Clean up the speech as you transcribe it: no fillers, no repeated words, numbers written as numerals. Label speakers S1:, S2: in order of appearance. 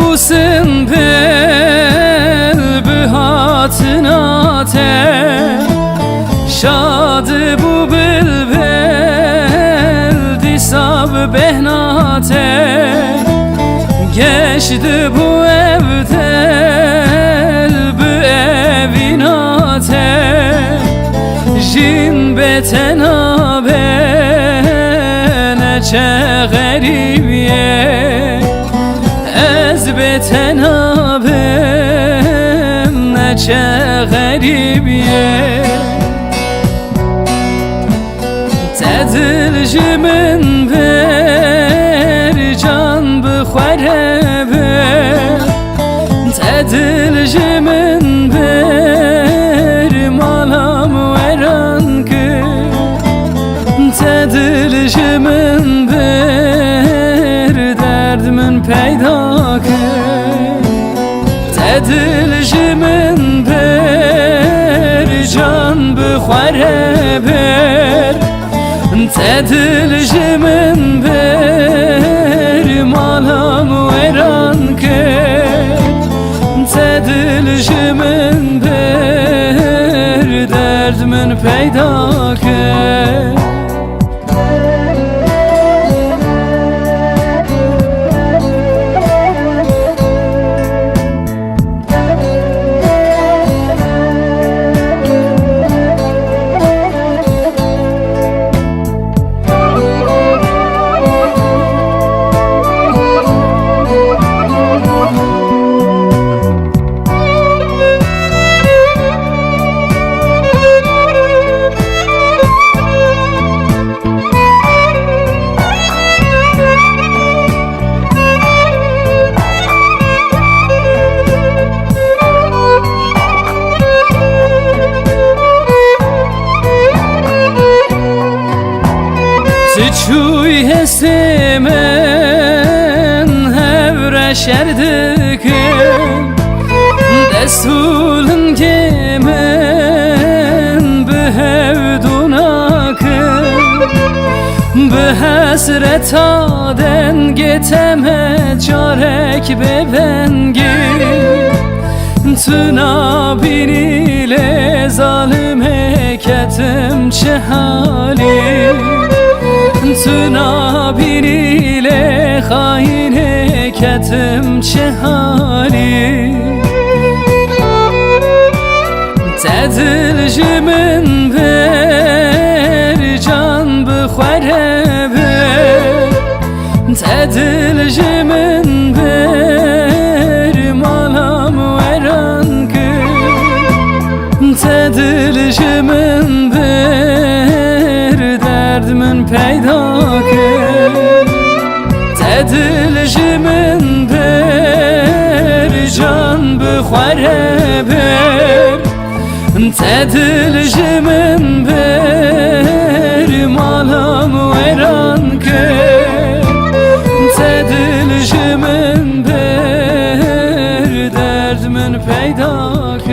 S1: Busun pelbü hatınate Şadı bu bülbül disab behnate Geçti bu evdel bu evinate Jin betenabe neçe garibiye Ez betenabem neçe garibiye Tedilcimin bir can bixwerebe Tedilcimin bir malam veran ki Tedilcimin bir derdimin peyda ki Tedilcimin bir can bixwerebe Tedilcimin bir malam veran ki Tedilcimin bir derdimin peyda ki Çuy hesimen hevre şerdikim Desulun kemen behevdunakim Behesret aden geteme çarek bebengim Tuna biriyle zalim heketim çehalim Tuna biriyle hain heketim çehali Tedilcimin bir can bixwerebe Tedilcimin bir malam veran ki Tedilcimin bir derdimin peyda ki Tedilcimin bir can bixwerebe Tedilcimin bir malam veran ki Tedilcimin bir derdimin peyda ki